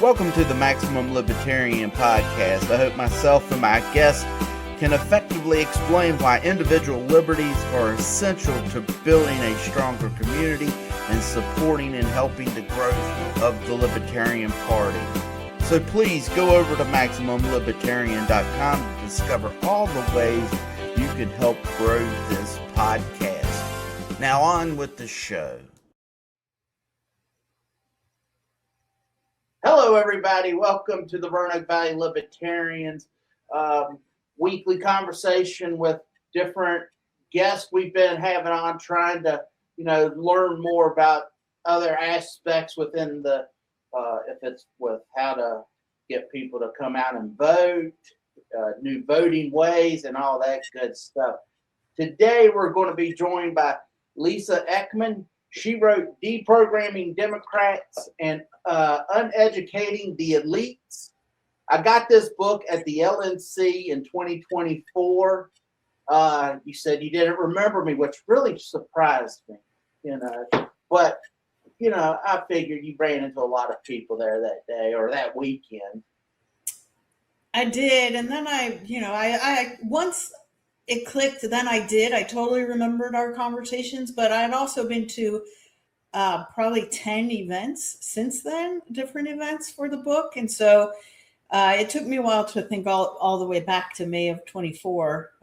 Welcome to the Maximum Libertarian podcast. I hope myself and my guests can effectively explain why individual liberties are essential to building a stronger community and supporting and helping the growth of the Libertarian Party. So please go over to MaximumLibertarian.com to discover all the ways you can help grow this podcast. Now on with the show. Hello, everybody. Welcome to the Roanoke Valley Libertarians weekly conversation with different guests we've been having on, trying to, learn more about other aspects within the, if it's with how to get people to come out and vote, new voting ways, and all that good stuff. Today, we're going to be joined by Lisa Ekman. She wrote Deprogramming Democrats and Uneducating the Elites. I got this book at the LNC in 2024. You said you didn't remember me, which really surprised me, But, I figured you ran into a lot of people there that day or that weekend. I did. And then I once it clicked, then I did. I totally remembered our conversations, but I'd also been to probably 10 events since then, different events for the book. And so it took me a while to think all the way back to May of 24,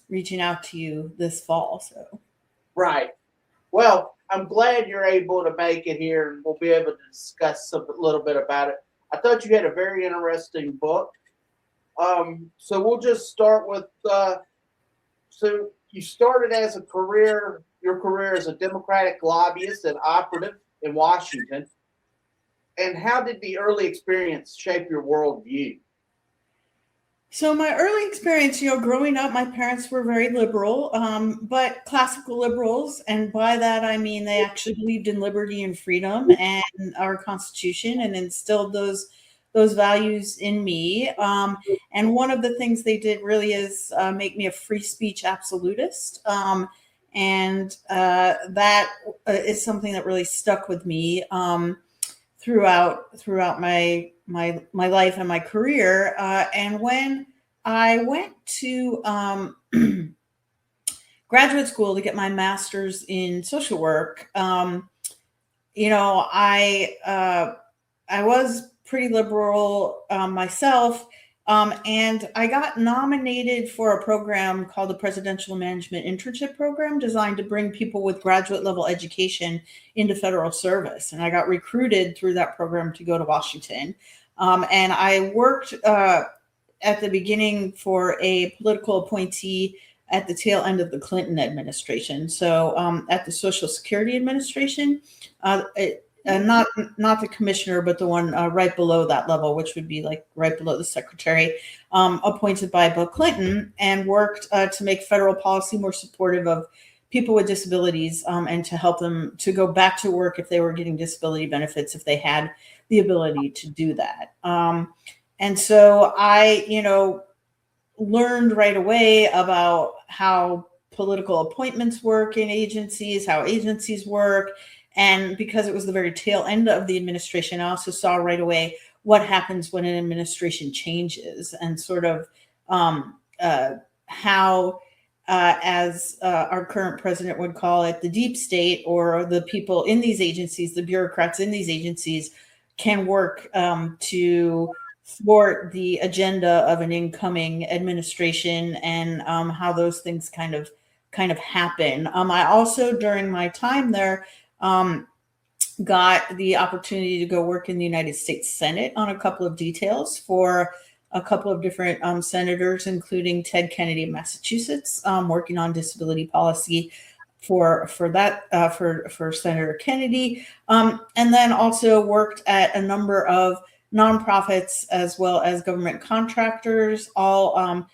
reaching out to you this fall. So, right. Well, I'm glad you're able to make it here, and we'll be able to discuss a little bit about it. I thought you had a very interesting book. So we'll just start with, so you started as your career as a Democratic lobbyist and operative in Washington. And how did the early experience shape your worldview? So my early experience, growing up, my parents were very liberal, but classical liberals. And by that, I mean, they actually believed in liberty and freedom and our Constitution and instilled those values in me. And one of the things they did really is make me a free speech absolutist. And that is something that really stuck with me throughout my life and my career. And when I went to graduate school to get my master's in social work, I was pretty liberal myself. And I got nominated for a program called the Presidential Management Internship Program, designed to bring people with graduate level education into federal service. And I got recruited through that program to go to Washington. And I worked at the beginning for a political appointee at the tail end of the Clinton administration. So at the Social Security Administration, not the commissioner, but the one right below that level, which would be like right below the secretary, appointed by Bill Clinton, and worked to make federal policy more supportive of people with disabilities and to help them to go back to work if they were getting disability benefits, if they had the ability to do that. And so I, learned right away about how political appointments work in agencies, how agencies work. And because it was the very tail end of the administration, I also saw right away what happens when an administration changes and sort of how, as our current president would call it, the deep state, or the people in these agencies, the bureaucrats in these agencies, can work to thwart the agenda of an incoming administration, and how those things kind of happen. I also, during my time there, got the opportunity to go work in the United States Senate on a couple of details for a couple of different senators, including Ted Kennedy of Massachusetts, working on disability policy for Senator Kennedy, and then also worked at a number of nonprofits as well as government contractors, all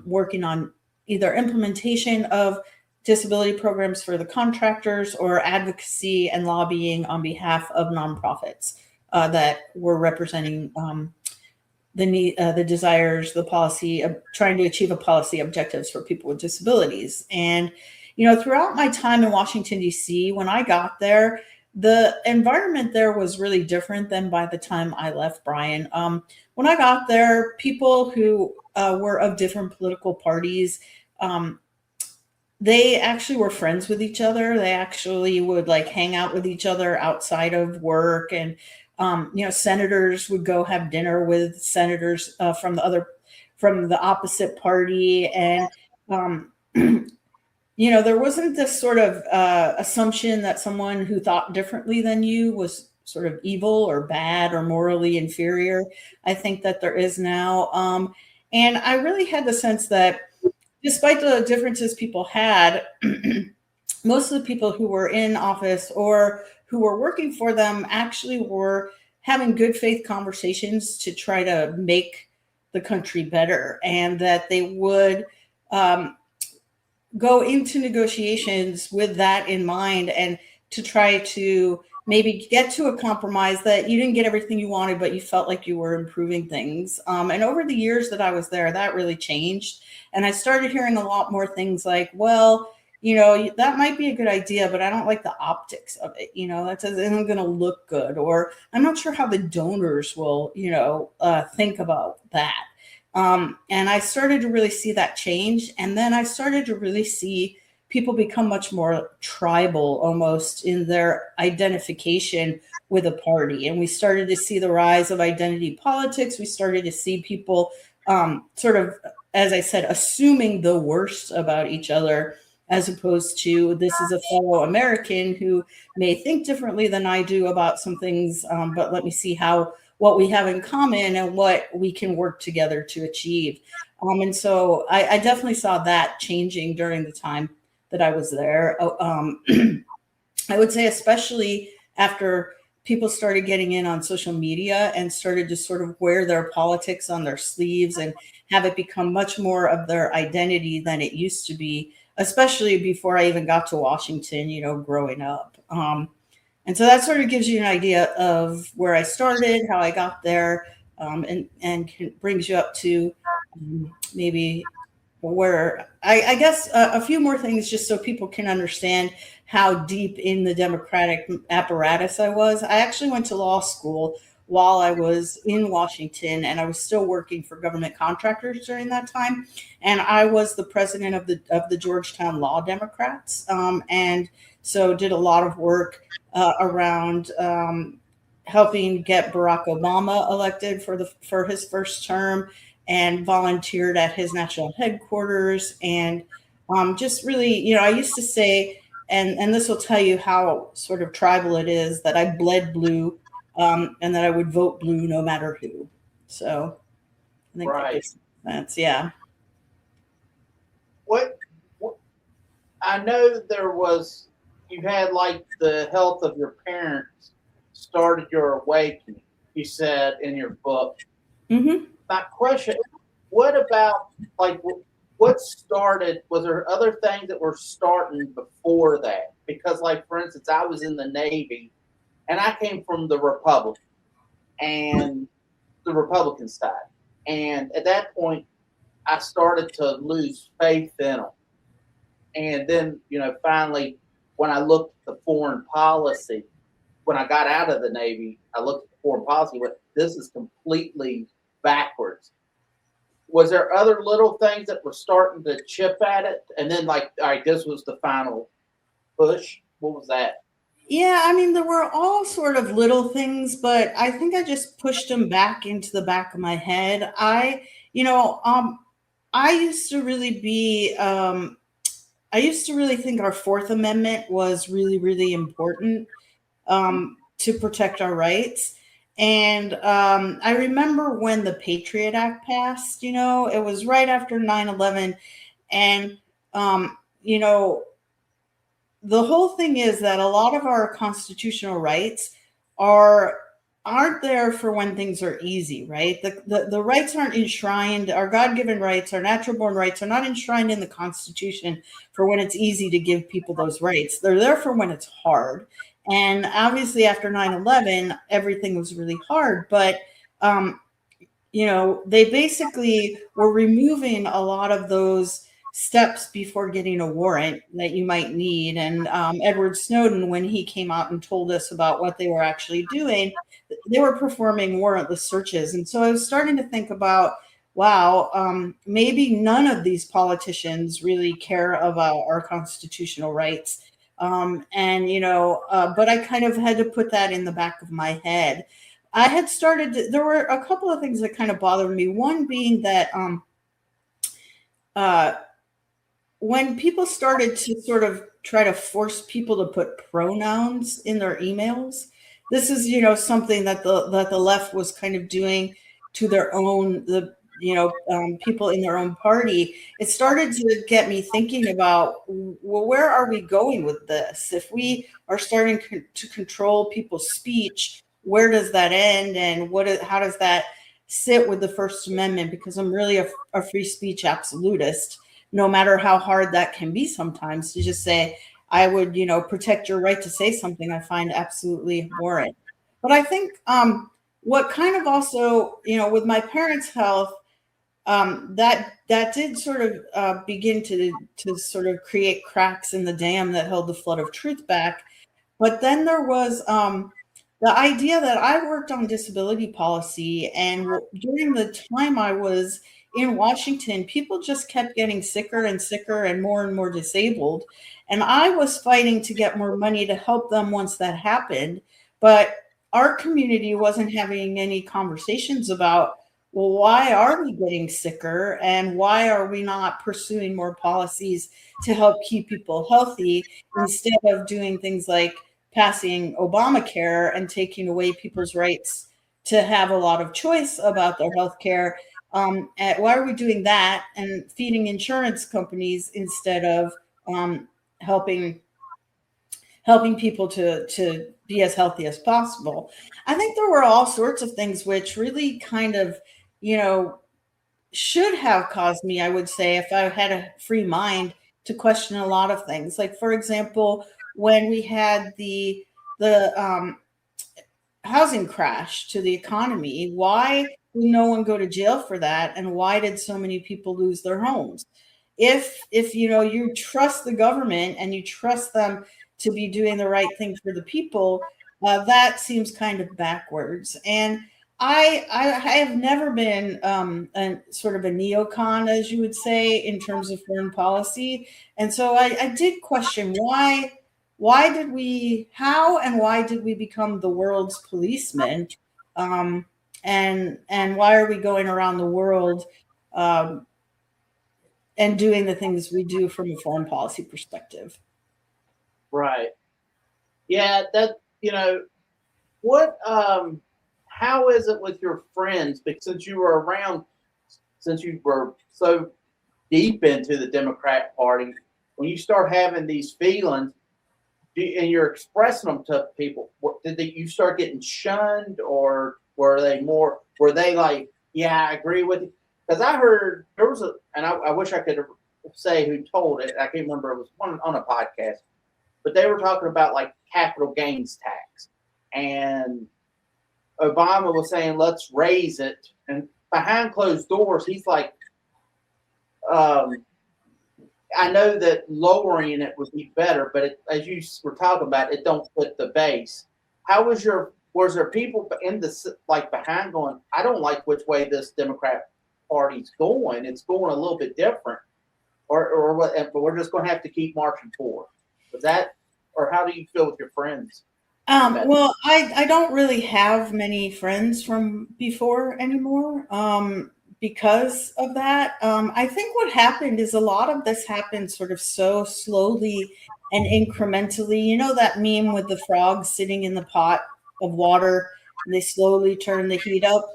working on either implementation of disability programs for the contractors or advocacy and lobbying on behalf of nonprofits that were representing the need, the desires, the policy of trying to achieve a policy objectives for people with disabilities. And, throughout my time in Washington, D.C., when I got there, the environment there was really different than by the time I left, Brian. When I got there, people who were of different political parties, um, they actually were friends with each other. They actually would like hang out with each other outside of work, and senators would go have dinner with senators from the opposite party, and um, there wasn't this sort of assumption that someone who thought differently than you was sort of evil or bad or morally inferior. I think that there is now, and I really had the sense that despite the differences people had, most of the people who were in office or who were working for them actually were having good faith conversations to try to make the country better, and that they would go into negotiations with that in mind, and to try to maybe get to a compromise that you didn't get everything you wanted, but you felt like you were improving things. And over the years that I was there, that really changed. And I started hearing a lot more things like, well, that might be a good idea, but I don't like the optics of it. That isn't going to look good. Or I'm not sure how the donors will, think about that. And I started to really see that change. And then I started to really see people become much more tribal almost in their identification with a party. And we started to see the rise of identity politics. We started to see people sort of, as I said, assuming the worst about each other, as opposed to this is a fellow American who may think differently than I do about some things, but let me see what we have in common and what we can work together to achieve. And so I definitely saw that changing during the time that I was there. I would say especially after people started getting in on social media and started to sort of wear their politics on their sleeves and have it become much more of their identity than it used to be, especially before I even got to Washington, growing up. And so that sort of gives you an idea of where I started, how I got there, and brings you up to maybe where I guess a few more things just so people can understand how deep in the democratic apparatus I was. I actually went to law school while I was in Washington, and I was still working for government contractors during that time. And I was the president of the Georgetown Law Democrats, and so did a lot of work around helping get Barack Obama elected for his first term, and volunteered at his national headquarters. And just really, I used to say, and this will tell you how sort of tribal it is, that I bled blue, and that I would vote blue no matter who. So I think that makes sense. Yeah. What I know that you had like the health of your parents started your awakening, you said in your book. Mm-hmm. My question, what about was there other things that were starting before that? Because for instance, I was in the Navy and I came from the Republican side. And at that point, I started to lose faith in them. And then, finally, when I looked at the foreign policy, when I got out of the Navy, I looked at the foreign policy, but this is completely backwards. Was there other little things that were starting to chip at it? And then all right, this was the final push. What was that? Yeah, I mean, there were all sort of little things, but I think I just pushed them back into the back of my head. I used to really think our Fourth Amendment was really, really important to protect our rights. And I remember when the Patriot Act passed, it was right after 9/11. And, the whole thing is that a lot of our constitutional rights aren't there for when things are easy, right? The rights aren't enshrined. Our God-given rights, our natural-born rights are not enshrined in the Constitution for when it's easy to give people those rights. They're there for when it's hard. And obviously after 9/11, everything was really hard. But, they basically were removing a lot of those steps before getting a warrant that you might need. And Edward Snowden, when he came out and told us about what they were actually doing, they were performing warrantless searches. And so I was starting to think about, wow, maybe none of these politicians really care about our constitutional rights. But I kind of had to put that in the back of my head. I had started, there were a couple of things that kind of bothered me. One being that when people started to sort of try to force people to put pronouns in their emails, this is, something that the left was kind of doing to their own, people in their own party. It started to get me thinking about, well, where are we going with this? If we are starting to control people's speech, where does that end? And how does that sit with the First Amendment? Because I'm really a free speech absolutist, no matter how hard that can be sometimes to just say, I would, protect your right to say something I find absolutely abhorrent. But I think what kind of also, with my parents' health, that did sort of begin to sort of create cracks in the dam that held the flood of truth back. But then there was the idea that I worked on disability policy, and during the time I was in Washington, people just kept getting sicker and sicker and more disabled. And I was fighting to get more money to help them once that happened. But our community wasn't having any conversations about, well, why are we getting sicker? And why are we not pursuing more policies to help keep people healthy instead of doing things like passing Obamacare and taking away people's rights to have a lot of choice about their health care? Why are we doing that and feeding insurance companies instead of helping people to be as healthy as possible? I think there were all sorts of things which really kind of, should have caused me, I would say, if I had a free mind, to question a lot of things. Like, for example, when we had the housing crash to the economy, why did no one go to jail for that? And why did so many people lose their homes? If you trust the government and you trust them to be doing the right thing for the people, that seems kind of backwards. And I have never been sort of a neocon, as you would say, in terms of foreign policy. And so I did question why did we become the world's policeman? And why are we going around the world and doing the things we do from a foreign policy perspective? Right. Yeah, what how is it with your friends? Because since you were so deep into the Democrat Party, when you start having these feelings and you're expressing them to people, you start getting shunned, or were they like, yeah, I agree with you? Because I heard there was I wish I could say who told it. I can't remember. It was one on a podcast, but they were talking about like capital gains tax, and Obama was saying, let's raise it. And behind closed doors, he's like, I know that lowering it would be better, but as you were talking about, it don't fit the base. Was there people in the behind going, I don't like which way this Democrat Party's going. It's going a little bit different, or what? But we're just going to have to keep marching forward. Was that, or how do you feel with your friends? Well, I don't really have many friends from before anymore because of that. I think what happened is a lot of this happened sort of so slowly and incrementally. You know that meme with the frogs sitting in the pot of water and they slowly turn the heat up?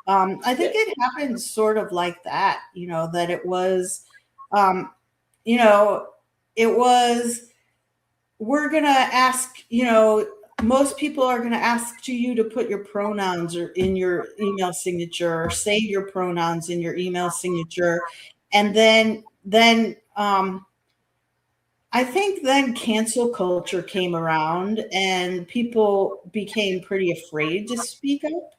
I think it happened sort of like that, that it was, it was, we're going to ask, most people are going to ask you to put your pronouns in your email signature, or say your pronouns in your email signature. And then I think then cancel culture came around and people became pretty afraid to speak up.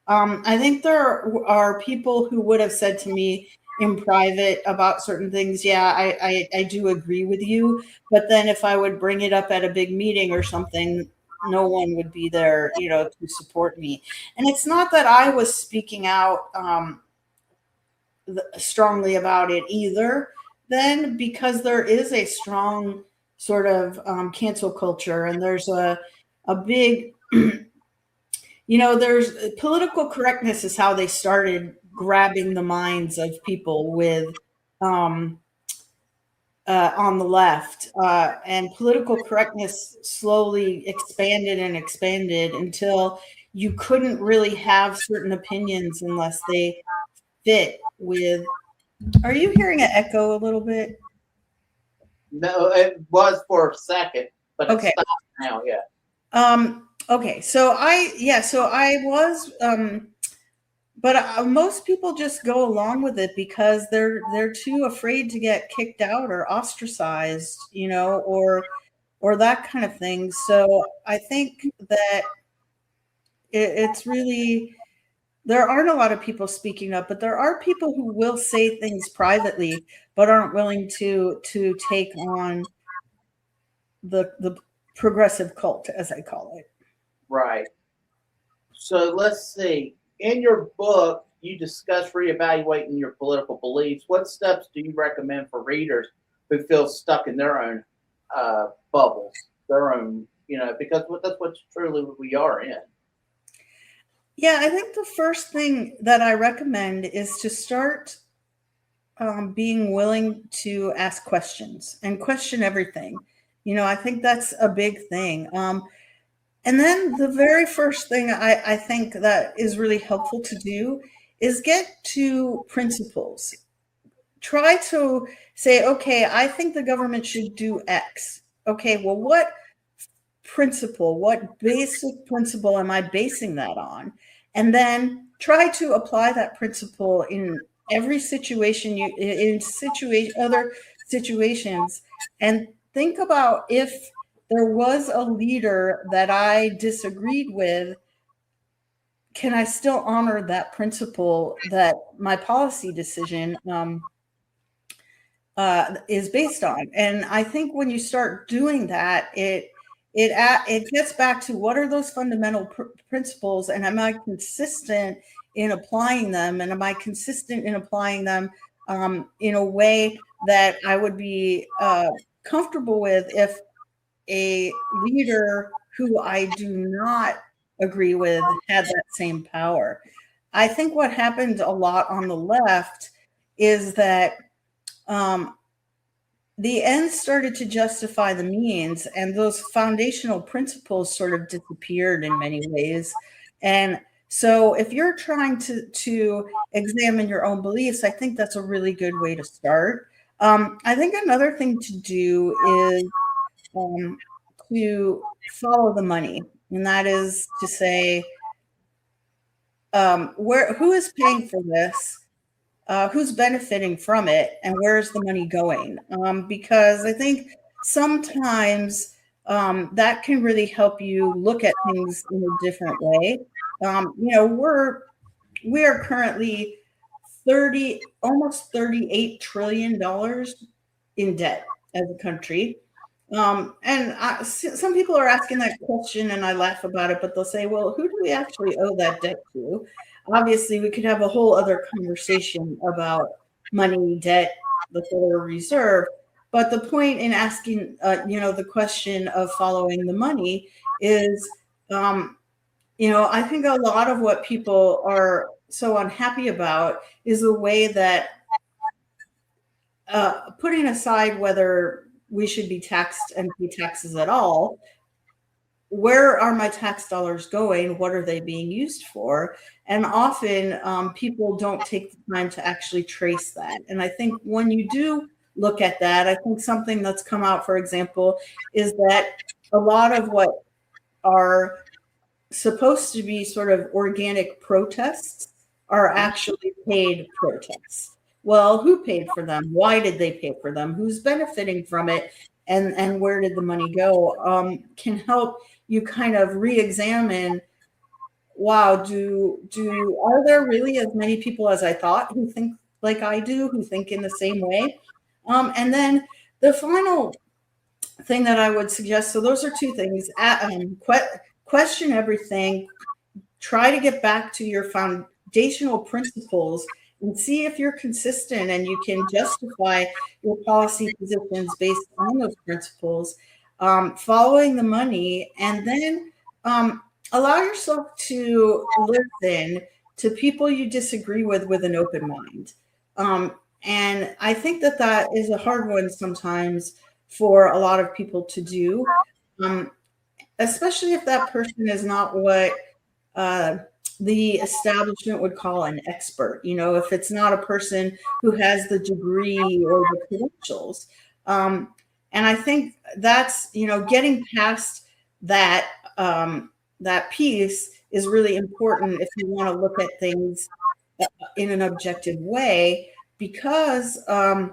I think there are people who would have said to me, in private about certain things, yeah, I do agree with you. But then if I would bring it up at a big meeting or something, no one would be there, to support me. And it's not that I was speaking out strongly about it either, then, because there is a strong sort of cancel culture, and there's a big, there's political correctness is how they started grabbing the minds of people with on the left, and political correctness slowly expanded and expanded until you couldn't really have certain opinions unless they fit with. Are you hearing an echo a little bit? No, it was for a second, but Okay. it's stopped now. Yeah. Okay. So I was, but most people just go along with it because they're too afraid to get kicked out or ostracized, or that kind of thing. So I think that it's really, there aren't a lot of people speaking up, but there are people who will say things privately, but aren't willing to take on the progressive cult, as I call it. Right. So let's see. In your book, you discuss reevaluating your political beliefs. What steps do you recommend for readers who feel stuck in their own bubbles, their own, because that's what truly we are in. Yeah, I think the first thing that I recommend is to start being willing to ask questions and question everything. I think that's a big thing. And then the very first thing I think that is really helpful to do is get to principles. Try to say, okay, I think the government should do X. Okay, well, what basic principle am I basing that on? And then try to apply that principle in every situation, other situations, and think about, if there was a leader that I disagreed with, can I still honor that principle that my policy decision is based on? And I think when you start doing that, it gets back to, what are those fundamental principles, and am I consistent in applying them? And am I consistent in applying them in a way that I would be comfortable with if a leader who I do not agree with had that same power? I think what happened a lot on the left is that the ends started to justify the means, and those foundational principles sort of disappeared in many ways. And so if you're trying to examine your own beliefs, I think that's a really good way to start. I think another thing to do is to follow the money. And that is to say, who is paying for this? Who's benefiting from it, and where's the money going? Because I think sometimes that can really help you look at things in a different way. We are currently almost $38 trillion in debt as a country. And some people are asking that question, and I laugh about it, but they'll say, well, who do we actually owe that debt to? Obviously, we could have a whole other conversation about money, debt, the Federal Reserve. But the point in asking, the question of following the money is, I think a lot of what people are so unhappy about is the way that, putting aside whether we should be taxed and pay taxes at all, where are my tax dollars going? What are they being used for? And often people don't take the time to actually trace that. And I think when you do look at that, I think something that's come out, for example, is that a lot of what are supposed to be sort of organic protests are actually paid protests. Well, who paid for them? Why did they pay for them? Who's benefiting from it? And where did the money go? Can help you kind of re-examine, wow, are there really as many people as I thought who think like I do, who think in the same way. And then the final thing that I would suggest, so those are two things. Question everything. Try to get back to your foundational principles and see if you're consistent and you can justify your policy positions based on those principles, following the money, and then allow yourself to listen to people you disagree with an open mind. And I think that that is a hard one sometimes for a lot of people to do, especially if that person is not what the establishment would call an expert. If it's not a person who has the degree or the credentials. And I think that's, getting past that, that piece is really important if you want to look at things in an objective way, because a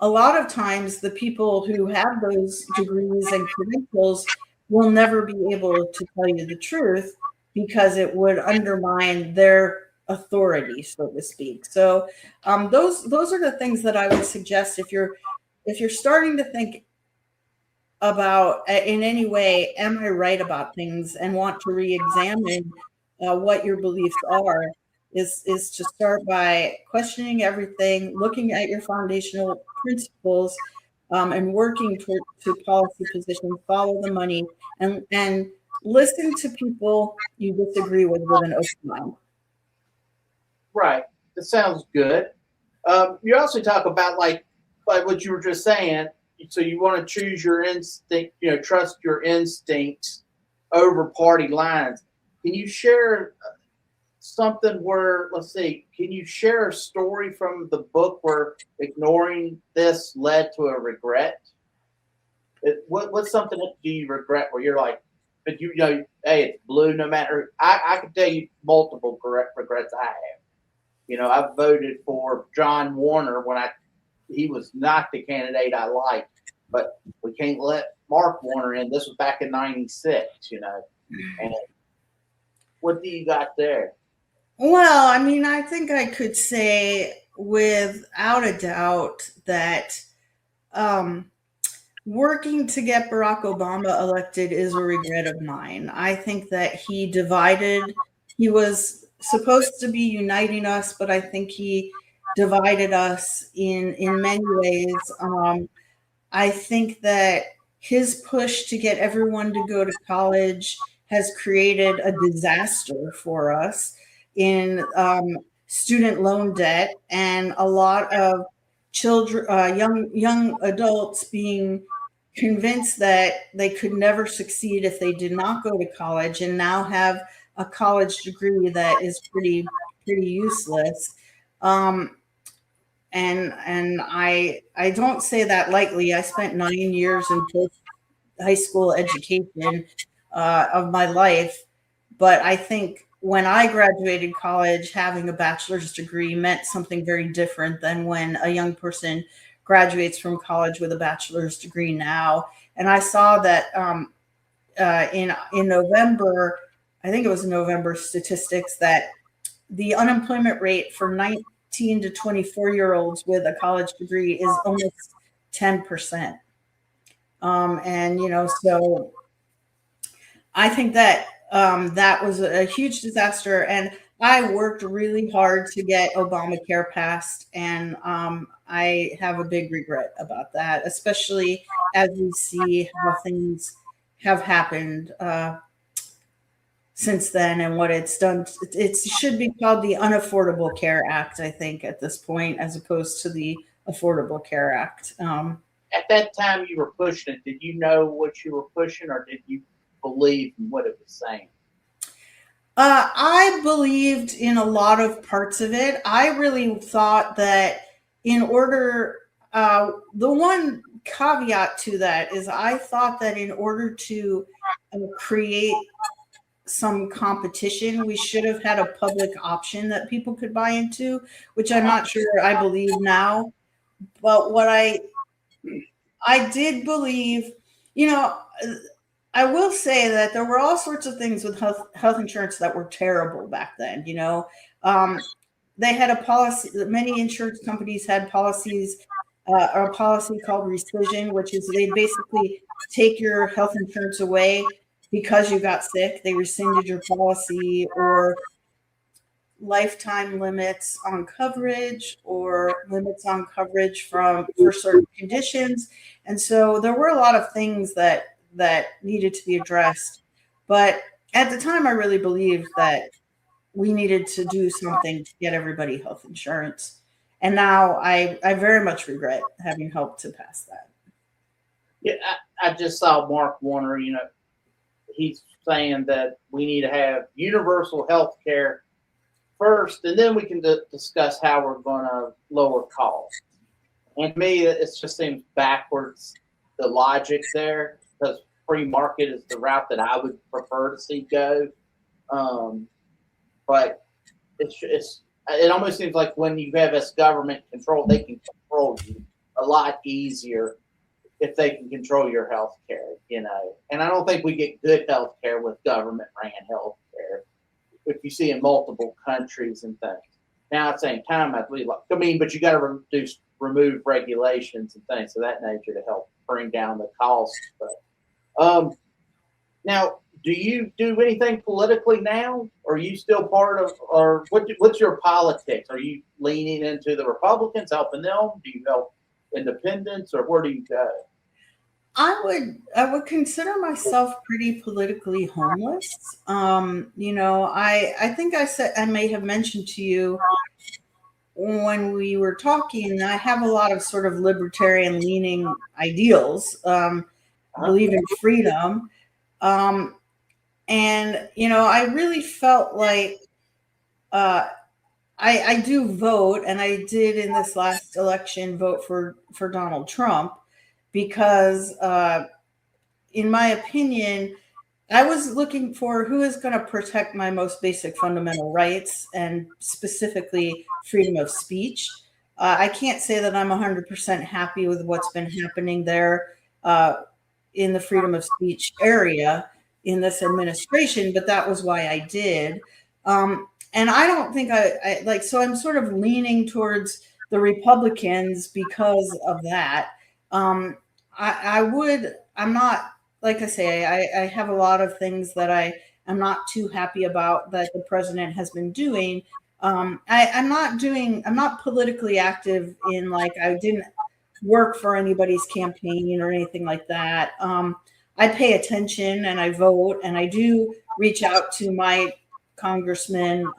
lot of times the people who have those degrees and credentials will never be able to tell you the truth, because it would undermine their authority, so to speak. So those are the things that I would suggest if you're starting to think about in any way, am I right about things, and want to re-examine what your beliefs are, is to start by questioning everything, looking at your foundational principles, and working to policy positions, follow the money, and listen to people you disagree with an open mind. Right. That sounds good. You also talk about like what you were just saying. So you want to choose your instinct, trust your instincts over party lines. Can you share something where, let's see, can you share a story from the book where ignoring this led to a regret? What's something that do you regret where you're like, but hey, it's blue no matter. I can tell you multiple regrets I have. I voted for John Warner when he was not the candidate I liked, but we can't let Mark Warner in. This was back in '96, And what do you got there? Well, I mean, I think I could say without a doubt that working to get Barack Obama elected is a regret of mine. I think that he divided. He was supposed to be uniting us, but I think he divided us in many ways. I think that his push to get everyone to go to college has created a disaster for us in student loan debt, and a lot of children, young adults being convinced that they could never succeed if they did not go to college, and now have a college degree that is pretty useless. And I don't say that lightly. I spent 9 years in post high school education of my life, but I think when I graduated college, having a bachelor's degree meant something very different than when a young person graduates from college with a bachelor's degree now. And I saw that in November, I think it was November statistics, that the unemployment rate for 19 to 24-year-olds with a college degree is almost 10%. And so I think that that was a huge disaster, and I worked really hard to get Obamacare passed, and I have a big regret about that, especially as we see how things have happened since then and what it's done. It should be called the Unaffordable Care Act, I think, at this point, as opposed to the Affordable Care Act. At that time you were pushing it, did you know what you were pushing, or did you believe in what it was saying? I believed in a lot of parts of it. I really thought that in order, the one caveat to that is I thought that in order to create some competition, we should have had a public option that people could buy into, which I'm not sure I believe now. But what I did believe, I will say that there were all sorts of things with health insurance that were terrible back then. they had a policy. Many insurance companies had policies, or a policy called rescission, which is they basically take your health insurance away because you got sick. They rescinded your policy, or lifetime limits on coverage, or limits on coverage for certain conditions. And so there were a lot of things that needed to be addressed. But at the time, I really believed that we needed to do something to get everybody health insurance. And now I very much regret having helped to pass that. Yeah, I just saw Mark Warner, he's saying that we need to have universal health care first, and then we can discuss how we're going to lower costs. And to me, it just seems backwards, the logic there, because free market is the route that I would prefer to see go. But it almost seems like when you have this government control, they can control you a lot easier if they can control your health care, And I don't think we get good health care with government-ran health care, if you see in multiple countries and things. Now, at the same time, but you got to remove regulations and things of that nature to help bring down the cost. But now, do you do anything politically now? Or are you still part of, or what's your politics? Are you leaning into the Republicans, helping them? Do you help independents, or where do you go? I would consider myself pretty politically homeless. I think I may have mentioned to you when we were talking, I have a lot of sort of libertarian leaning ideals. I believe in freedom. And, I really felt like I do vote, and I did in this last election vote for Donald Trump, because in my opinion, I was looking for who is going to protect my most basic fundamental rights, and specifically freedom of speech. I can't say that I'm 100% happy with what's been happening there in the freedom of speech area in this administration, but that was why I did. And I don't think so I'm sort of leaning towards the Republicans because of that. I'm not, like I say, I have a lot of things that I'm not too happy about that the president has been doing. I'm not politically active in, like, I didn't work for anybody's campaign or anything like that. I pay attention and I vote, and I do reach out to my congressman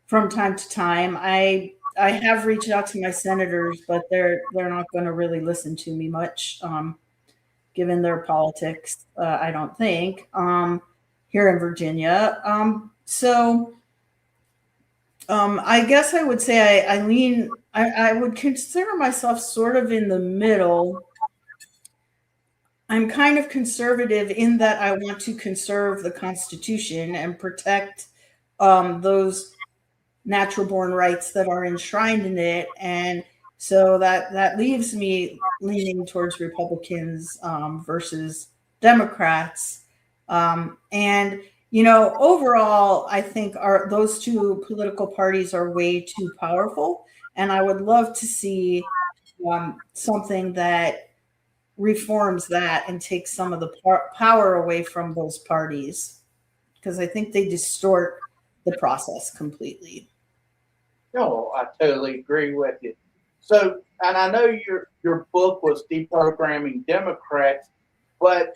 from time to time. I have reached out to my senators, but they're not going to really listen to me much, given their politics. I don't think here in Virginia. I guess I would say I would consider myself sort of in the middle. I'm kind of conservative in that I want to conserve the Constitution and protect those natural born rights that are enshrined in it. And so that leaves me leaning towards Republicans versus Democrats. Overall, I think those two political parties are way too powerful. And I would love to see something that reforms that and takes some of the power away from those parties, because I think they distort the process completely. No, I totally agree with you. So, and I know your book was Deprogramming Democrats, but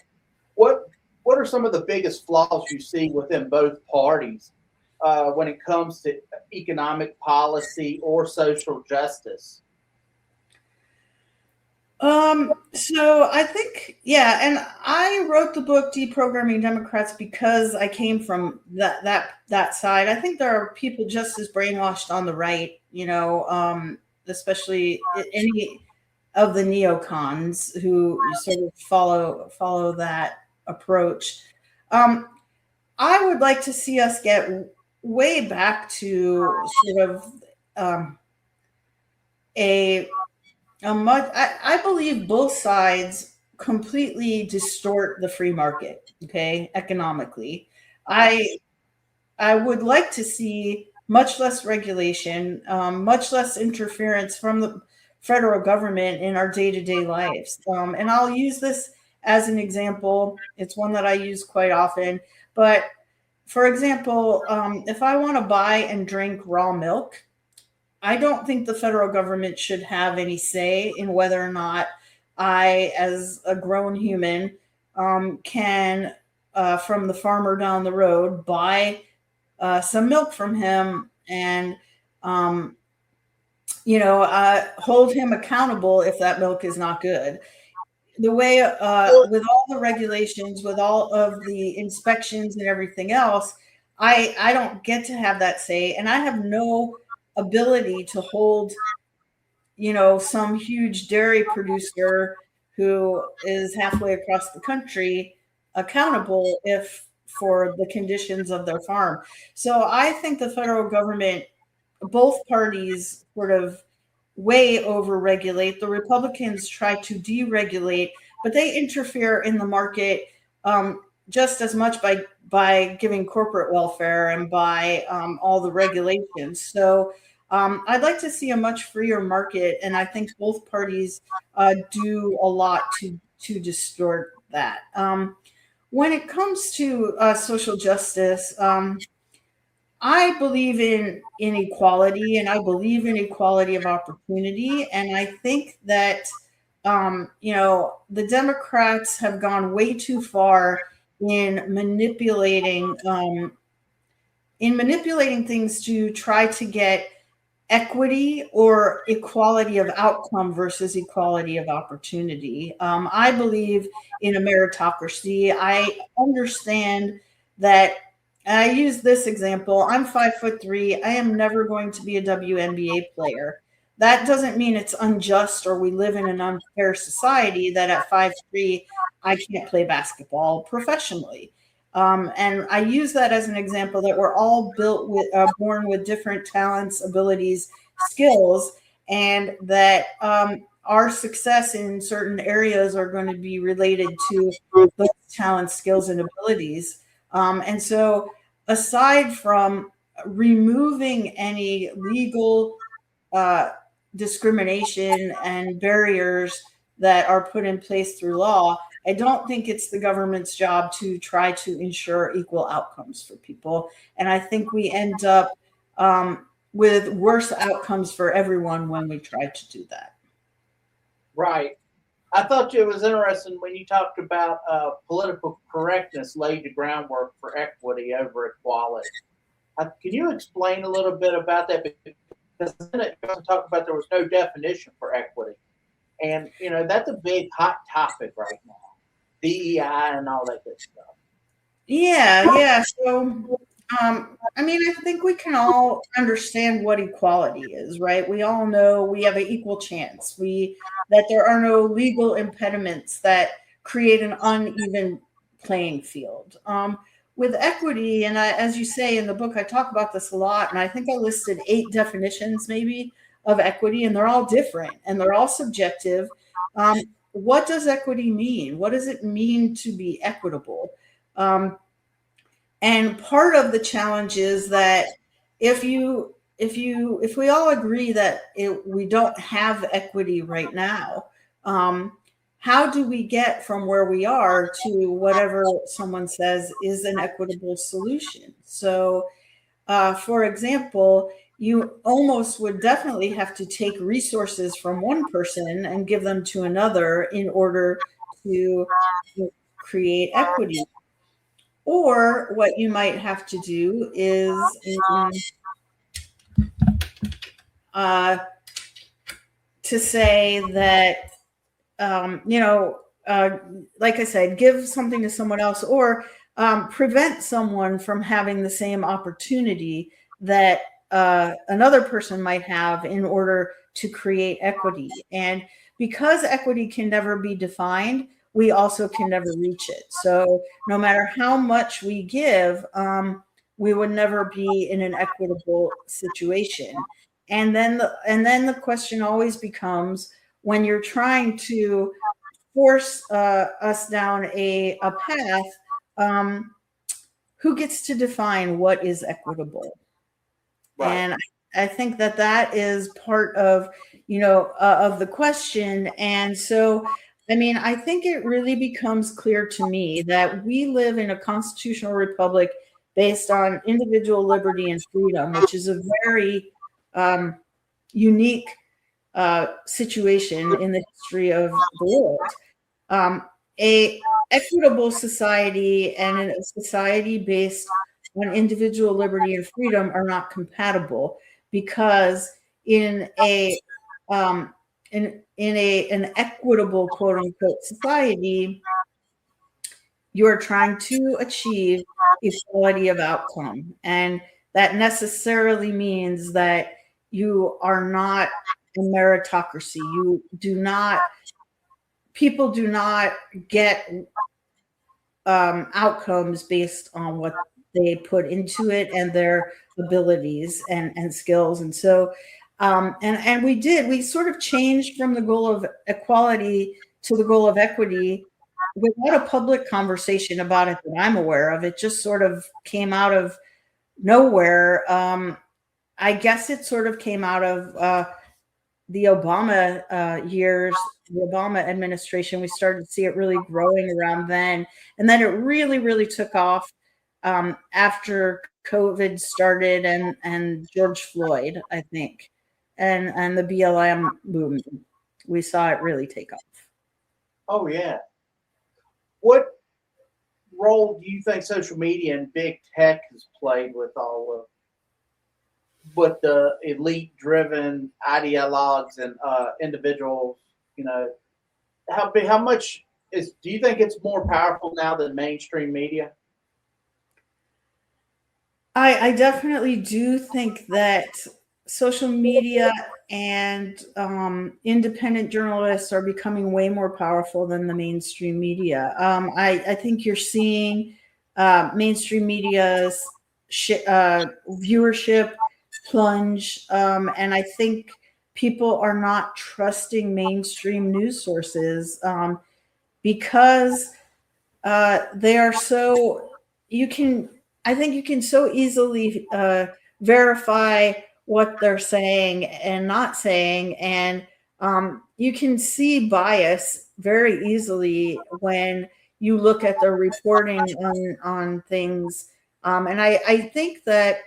what are some of the biggest flaws you see within both parties when it comes to economic policy or social justice? So I think, and I wrote the book Deprogramming Democrats because I came from that side. I think there are people just as brainwashed on the right, especially any of the neocons who sort of follow that approach. I would like to see us get way back to sort of I believe both sides completely distort the free market, okay, economically. I would like to see much less regulation, much less interference from the federal government in our day-to-day lives. And I'll use this as an example. It's one that I use quite often. But for example, if I want to buy and drink raw milk, I don't think the federal government should have any say in whether or not I, as a grown human, can, from the farmer down the road, buy some milk from him and, hold him accountable if that milk is not good. The way, with all the regulations, with all of the inspections and everything else, I don't get to have that say, and I have no ability to hold, some huge dairy producer who is halfway across the country accountable if for the conditions of their farm. So I think the federal government, both parties sort of way over regulate. The Republicans try to deregulate, but they interfere in the market just as much by giving corporate welfare and by all the regulations. So I'd like to see a much freer market, and I think both parties do a lot to distort that. When it comes to social justice, I believe in inequality, and I believe in equality of opportunity. And I think that, the Democrats have gone way too far in manipulating things to try to get equity or equality of outcome versus equality of opportunity. I believe in a meritocracy. I understand that. I use this example. I'm 5'3". I am never going to be a WNBA player. That doesn't mean it's unjust or we live in an unfair society that at 5'3", I can't play basketball professionally. And I use that as an example that we're all born with different talents, abilities, skills, and that our success in certain areas are going to be related to those talents, skills, and abilities. And so aside from removing any legal discrimination and barriers that are put in place through law, I don't think it's the government's job to try to ensure equal outcomes for people. And I think we end up with worse outcomes for everyone when we try to do that. Right. I thought it was interesting when you talked about political correctness laid the groundwork for equity over equality. Can you explain a little bit about that? Because then it doesn't talk about there was no definition for equity. And, that's a big hot topic right now. DEI and all that good stuff. Yeah. So, I think we can all understand what equality is, right? We all know we have an equal chance. That there are no legal impediments that create an uneven playing field. With equity, and as you say in the book, I talk about this a lot, and I think I listed 8 definitions maybe of equity, and they're all different and they're all subjective. What does equity mean? What does it mean to be equitable? And part of the challenge is that if we all agree that we don't have equity right now, how do we get from where we are to whatever someone says is an equitable solution? So, for example, you almost would definitely have to take resources from one person and give them to another in order to create equity. Or what you might have to do is to say that, like I said, give something to someone else, or prevent someone from having the same opportunity that another person might have in order to create equity. And because equity can never be defined, we also can never reach it. So no matter how much we give, we would never be in an equitable situation. And then the question always becomes, when you're trying to force us down a path, who gets to define what is equitable? Right. And I think that that is part of, of the question. And so, I mean, I think it really becomes clear to me that we live in a constitutional republic based on individual liberty and freedom, which is a very unique situation in the history of the world. A equitable society and a society based on individual liberty and freedom are not compatible, because in a an equitable quote unquote society, you are trying to achieve equality of outcome, and that necessarily means that you are not a meritocracy. People do not get outcomes based on what they put into it and their abilities and skills. And so, and we sort of changed from the goal of equality to the goal of equity without a public conversation about it that I'm aware of. It just sort of came out of nowhere. I guess it sort of came out of the Obama years, the Obama administration. We started to see it really growing around then. And then it really, really took off after COVID started and George Floyd, I think, and the BLM movement. We saw it really take off. Oh, yeah. What role do you think social media and big tech has played with all of what the elite-driven ideologues and individuals? How much do you think it's more powerful now than mainstream media? I definitely do think that social media and independent journalists are becoming way more powerful than the mainstream media. I think you're seeing mainstream media's viewership plunge, and I think people are not trusting mainstream news sources because they are so I think you can so easily verify what they're saying and not saying, and you can see bias very easily when you look at the reporting on things. And I think that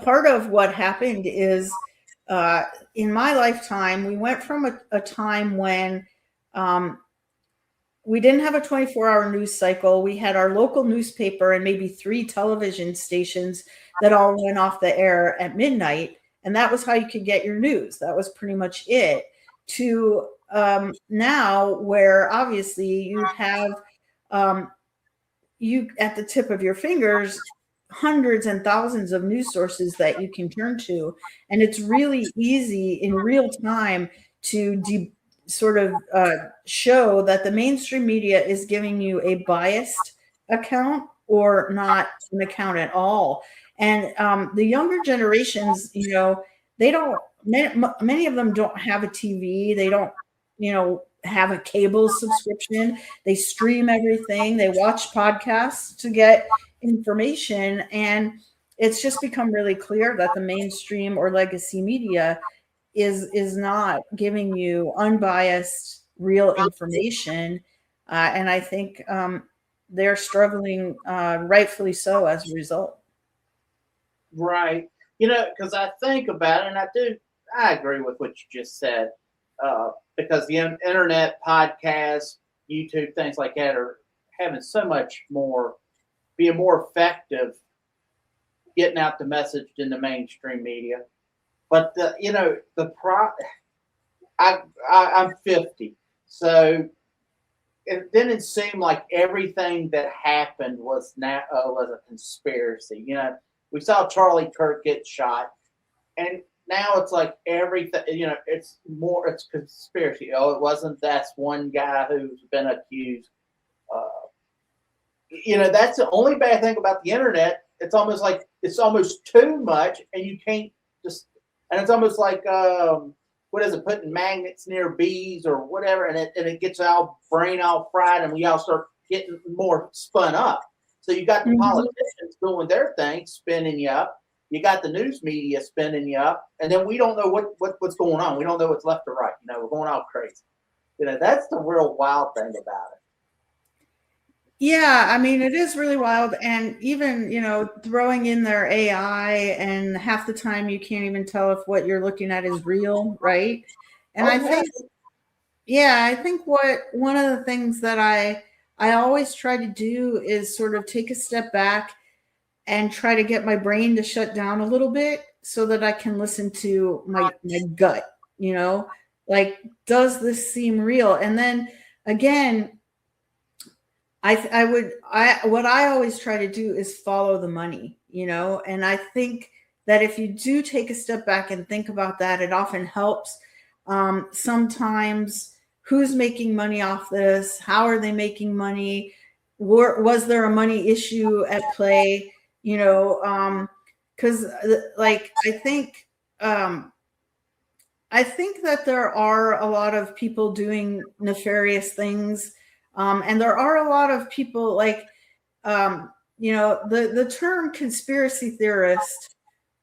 part of what happened is in my lifetime, we went from a time when we didn't have a 24-hour news cycle. We had our local newspaper and maybe 3 television stations that all went off the air at midnight. And that was how you could get your news. That was pretty much it. To now, where obviously you have you at the tip of your fingers hundreds and thousands of news sources that you can turn to. And it's really easy in real time to sort of show that the mainstream media is giving you a biased account or not an account at all. And the younger generations, they don't, many of them don't have a TV. They don't, have a cable subscription. They stream everything. They watch podcasts to get information. And it's just become really clear that the mainstream or legacy media is not giving you unbiased, real information. And I think they're struggling, rightfully so, as a result. Right. Because I think about it, and I agree with what you just said, because the internet, podcasts, YouTube, things like that are having so much more, being more effective getting out the message than the mainstream media. But I'm 50, so it didn't seem like everything that happened was a conspiracy. We saw Charlie Kirk get shot, and now it's like everything. It's conspiracy. Oh, it wasn't. That's one guy who's been accused. That's the only bad thing about the internet. It's almost like it's almost too much, and you can't just. And it's almost like what is it? Putting magnets near bees or whatever, and it gets our brain all fried, and we all start getting more spun up. So you got the politicians doing their thing, spinning you up, you got the news media spinning you up, and then we don't know what's going on. We don't know what's left or right. We're going all crazy. That's the real wild thing about it. Yeah, I mean, it is really wild. And even, throwing in their AI, and half the time you can't even tell if what you're looking at is real, right? And I think one of the things that I always try to do is sort of take a step back and try to get my brain to shut down a little bit so that I can listen to my gut, like, does this seem real? And then again, what I always try to do is follow the money, and I think that if you do take a step back and think about that, it often helps. Sometimes, who's making money off this? How are they making money? Was there a money issue at play? Because I think that there are a lot of people doing nefarious things. And there are a lot of people the term conspiracy theorist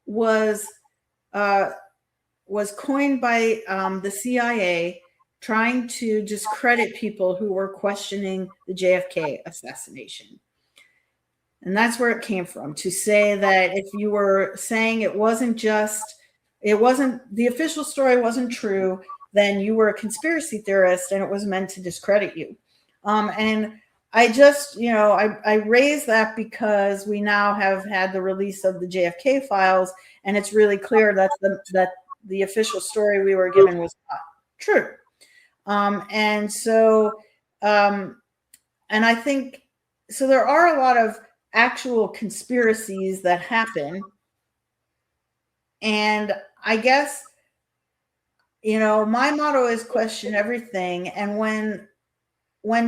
was coined by the CIA, trying to discredit people who were questioning the JFK assassination. And that's where it came from, to say that if you were saying the official story wasn't true, then you were a conspiracy theorist and it was meant to discredit you. And I just, I raise that because we now have had the release of the JFK files, and it's really clear that the official story we were given was not true. And I think, so there are a lot of actual conspiracies that happen. And I guess, my motto is question everything. And when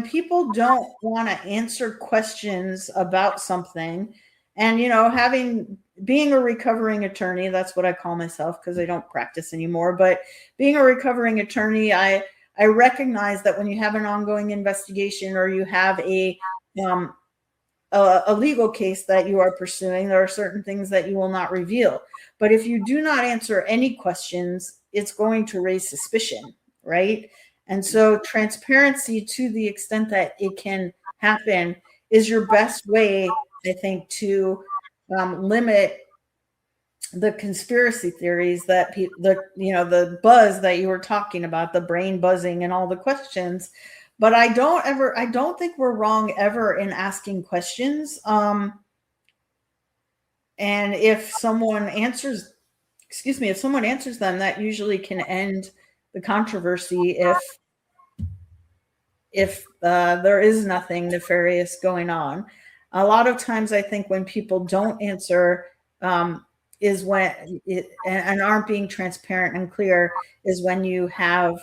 people don't want to answer questions about something, and, being a recovering attorney, that's what I call myself because I don't practice anymore, but being a recovering attorney, I recognize that when you have an ongoing investigation or you have a legal case that you are pursuing, there are certain things that you will not reveal. But if you do not answer any questions, it's going to raise suspicion, right? And so transparency, to the extent that it can happen, is your best way, I think, to limit the conspiracy theories that the buzz that you were talking about, the brain buzzing and all the questions. But I don't think we're wrong ever in asking questions. And if someone answers them, that usually can end the controversy if there is nothing nefarious going on. A lot of times I think when people don't answer is when and aren't being transparent and clear, is when you have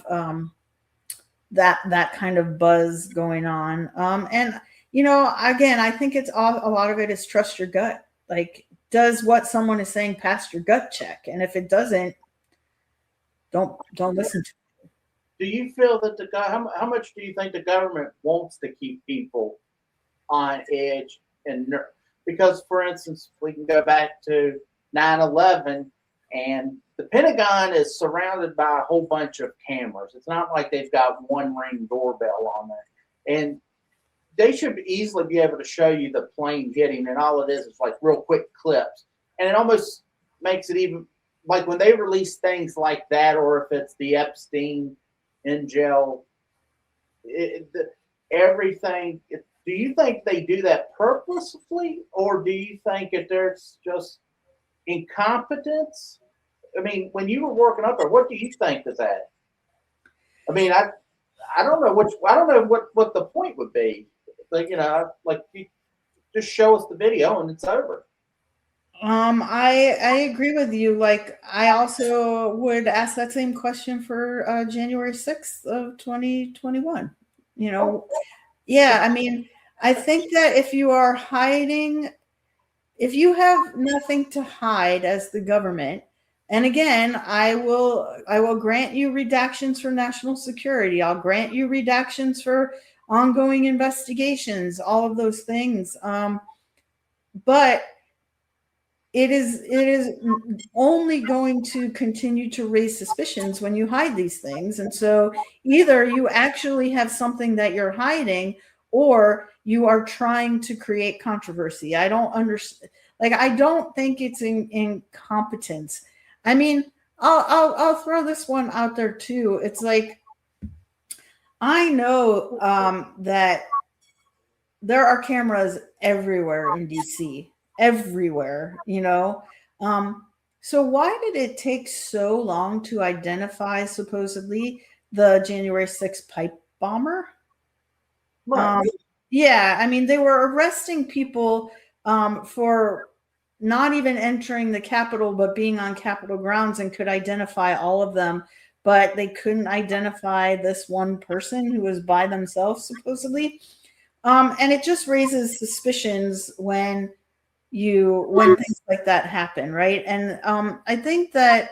that kind of buzz going on. And again, I think it's a lot of it is trust your gut. Like, does what someone is saying pass your gut check? And if it doesn't, don't listen to it. Do you feel that how much do you think the government wants to keep people on edge? Because, for instance, we can go back to 9/11, and the Pentagon is surrounded by a whole bunch of cameras. It's not like they've got one Ring doorbell on there. And they should easily be able to show you the plane hitting, and all it is like real quick clips. And it almost makes it even like when they release things like that, or if it's the Epstein in jail, everything. Do you think they do that purposefully, or do you think that there's just incompetence? I mean, when you were working up there, what do you think is that? I mean, I don't know what the point would be. Like, you just show us the video and it's over. I agree with you. Like, I also would ask that same question for January 6th of 2021. Yeah, I mean, I think that if you are hiding, if you have nothing to hide as the government, and again, I will grant you redactions for national security. I'll grant you redactions for ongoing investigations, all of those things. But it is only going to continue to raise suspicions when you hide these things. And so either you actually have something that you're hiding, or you are trying to create controversy. I don't understand. Like, I don't think it's incompetence. I mean, I'll throw this one out there too. It's like, I know that there are cameras everywhere in DC, everywhere, you know. So why did it take so long to identify supposedly the January 6th pipe bomber? Right. Yeah, I mean, they were arresting people for not even entering the Capitol, but being on Capitol grounds, and could identify all of them, but they couldn't identify this one person who was by themselves, supposedly. And it just raises suspicions when things like that happen, right? And I think that,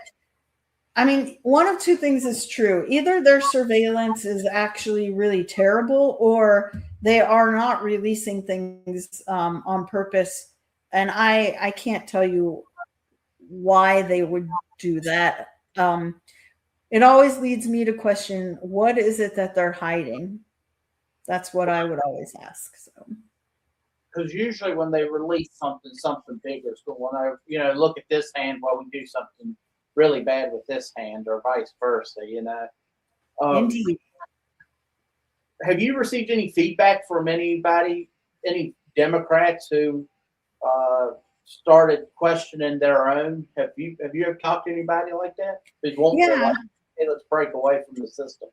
I mean, one of two things is true. Either their surveillance is actually really terrible, or they are not releasing things on purpose. And I can't tell you why they would do that. It always leads me to question, what is it that they're hiding? That's what I would always ask. So. Because usually when they release something big is going on. You know, look at this hand while we do something really bad with this hand, or vice versa. You know. Indeed. Have you received any feedback from anybody, any Democrats who started questioning their own? Have you ever talked to anybody like that? Who won't say, like, hey, let's break away from the system?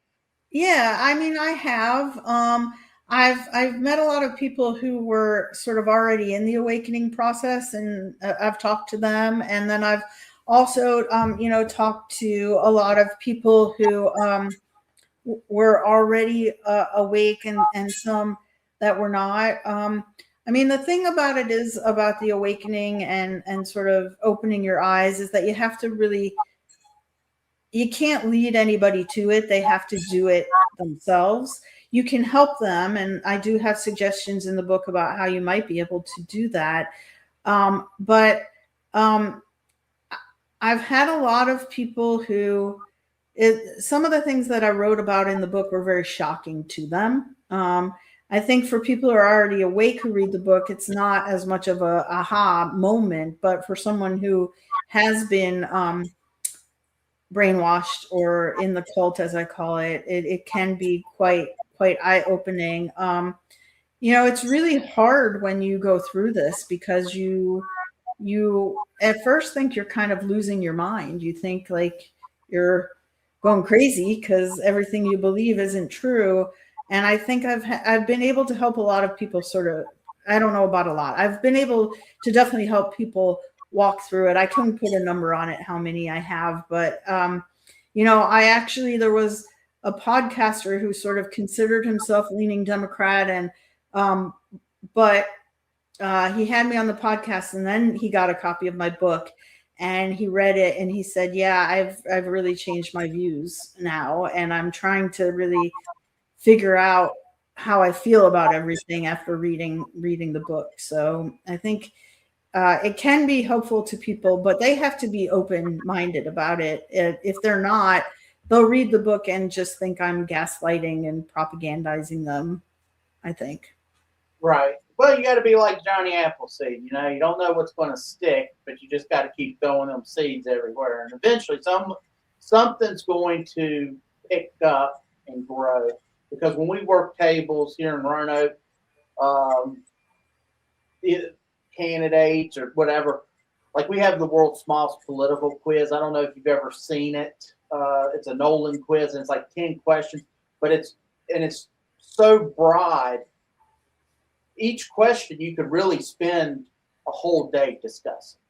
Yeah, I mean, I have. I've met a lot of people who were sort of already in the awakening process, and I've talked to them. And then I've also, talked to a lot of people who were already awake, and some that were not. I mean, the thing about it is, about the awakening and sort of opening your eyes, is that you have to really, you can't lead anybody to it. They have to do it themselves. You can help them, and I do have suggestions in the book about how you might be able to do that. But I've had a lot of people who, some of the things that I wrote about in the book were very shocking to them. I think for people who are already awake who read the book, it's not as much of a aha moment, but for someone who has been brainwashed, or in the cult, as I call it, it can be quite eye-opening. It's really hard when you go through this, because you at first think you're kind of losing your mind. You think like you're going crazy because everything you believe isn't true. And I think I've been able to help a lot of people sort of, I don't know about a lot. I've been able to definitely help people walk through it. I couldn't put a number on it, how many I have, but there was a podcaster who sort of considered himself leaning Democrat, and but he had me on the podcast, and then he got a copy of my book, and he read it, and he said, yeah, I've really changed my views now, and I'm trying to really figure out how I feel about everything after reading the book. So I think it can be helpful to people, but they have to be open-minded about it. If they're not, they'll read the book and just think I'm gaslighting and propagandizing them, I think. Right. Well, you got to be like Johnny Appleseed. You know, you don't know what's going to stick, but you just got to keep throwing them seeds everywhere, and eventually something's going to pick up and grow. Because when we work tables here in Roanoke, candidates or whatever, like we have the world's smallest political quiz. I don't know if you've ever seen it. It's a Nolan quiz, and it's like 10 questions, but it's so broad. Each question you could really spend a whole day discussing,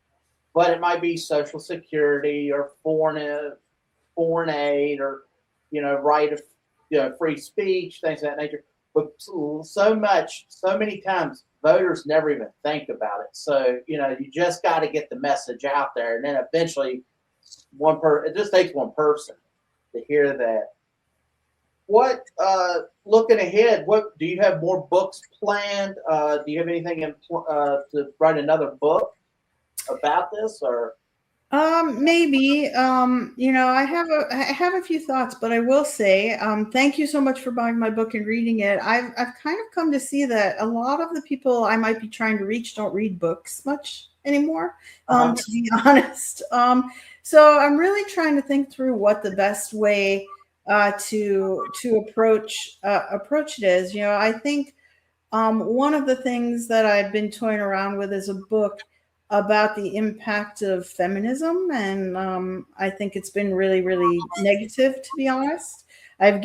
but it might be Social Security or foreign aid, or right of free speech, things of that nature. But so many times voters never even think about it. So you just got to get the message out there, and then eventually it just takes one person to hear that. What looking ahead? What do you have more books planned? Do you have anything to write another book? about this, or? Maybe. I have a few thoughts, but I will say, thank you so much for buying my book and reading it. I've kind of come to see that a lot of the people I might be trying to reach don't read books much anymore, to be honest. So I'm really trying to think through what the best way to approach it is. I think one of the things that I've been toying around with is a book about the impact of feminism, and I think it's been really, really negative, to be honest. I've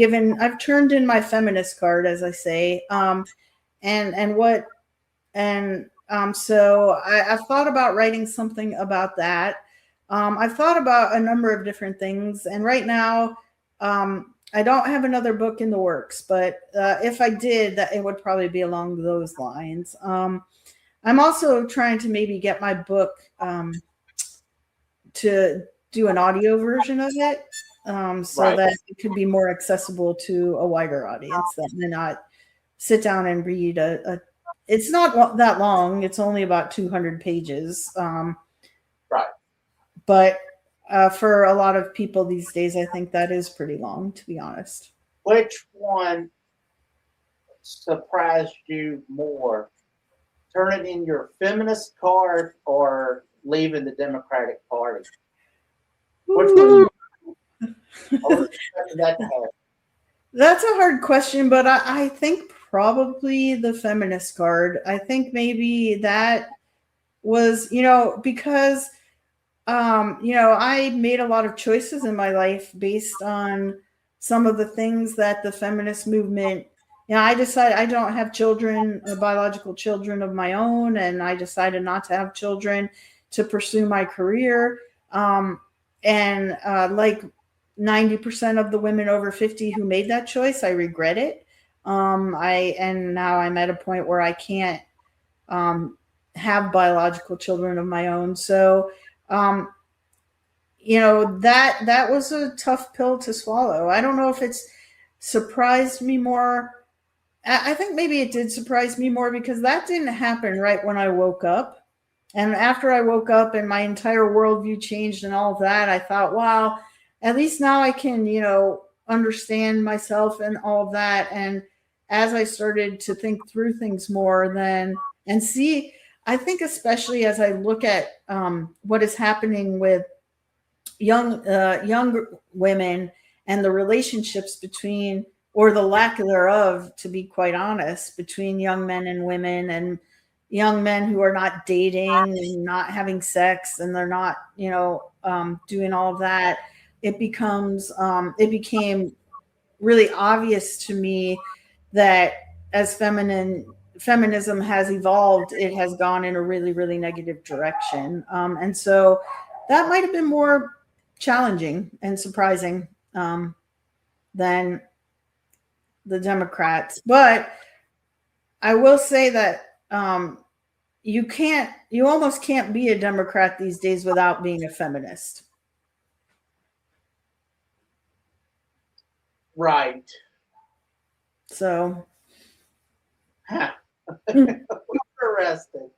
turned in my feminist card, as I say, so I've thought about writing something about that. I've thought about a number of different things, and right now, I don't have another book in the works, but if I did, that it would probably be along those lines. I'm also trying to maybe get my book to do an audio version of it, so that it could be more accessible to a wider audience that may not sit down and read it's not that long. It's only about 200 pages. But for a lot of people these days, I think that is pretty long, to be honest. Which one surprised you more? Turning in your feminist card or leaving the Democratic Party? Which one? That's a hard question, but I think probably the feminist card. I think maybe that was, because, I made a lot of choices in my life based on some of the things that the feminist movement. I decided I don't have children, biological children of my own, and I decided not to have children to pursue my career. Like 90% of the women over 50 who made that choice, I regret it. And now I'm at a point where I can't have biological children of my own. So, that was a tough pill to swallow. I don't know if it's surprised me more. I think maybe it did surprise me more because that didn't happen right when I woke up. And after I woke up and my entire worldview changed and all of that, I thought, wow, at least now I can, understand myself and all of that. And as I started to think through things more and see, I think especially as I look at what is happening with young women and the relationships between, or the lack thereof, to be quite honest, between young men and women, and young men who are not dating and not having sex, and they're not, doing all of that. It became really obvious to me that as feminism has evolved, it has gone in a really, really negative direction. And so that might have been more challenging and surprising than the Democrats. But I will say that you almost can't be a Democrat these days without being a feminist. Right. So. Interesting.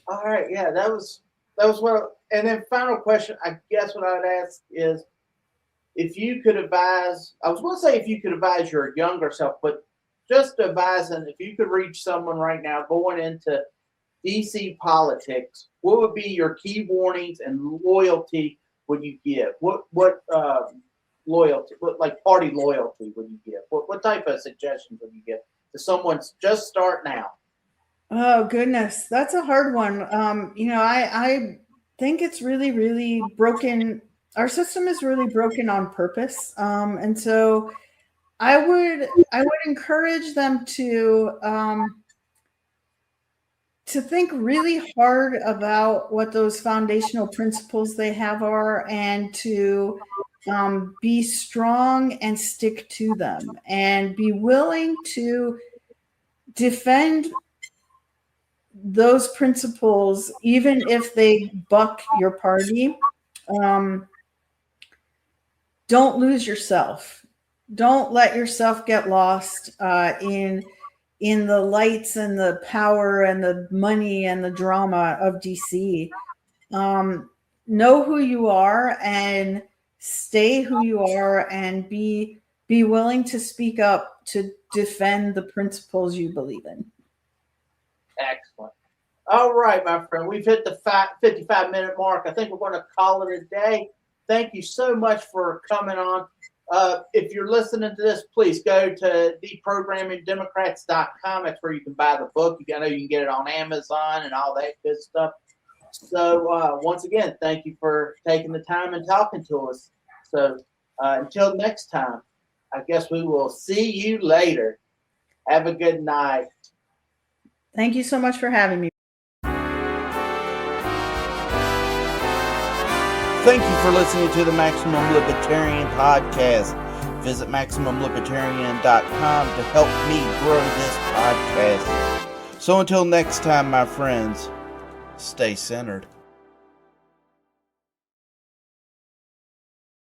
All right. Yeah, that was what. And then final question, I guess what I'd ask is, if you could advise, I was going to say if you could advise your younger self, but just advising, if you could reach someone right now going into DC politics, what would be your key warnings and loyalty would you give? What loyalty, like party loyalty would you give? What type of suggestions would you give to someone just starting out? Oh goodness, that's a hard one. I think it's really, really broken. Our system is really broken on purpose, and so I would encourage them to think really hard about what those foundational principles they have are, and to be strong and stick to them, and be willing to defend those principles, even if they buck your party. Don't lose yourself. Don't let yourself get lost in the lights and the power and the money and the drama of DC. know who you are and stay who you are, and be willing to speak up to defend the principles you believe in. Excellent. All right, my friend, we've hit the 55-minute mark. I think we're going to call it a day. Thank you so much for coming on. If you're listening to this, please go to deprogrammingdemocrats.com. That's where you can buy the book. I know you can get it on Amazon and all that good stuff. So once again, thank you for taking the time and talking to us. So until next time, I guess we will see you later. Have a good night. Thank you so much for having me. Thank you for listening to the Maximum Libertarian podcast. Visit MaximumLibertarian.com to help me grow this podcast. So until next time, my friends, stay centered.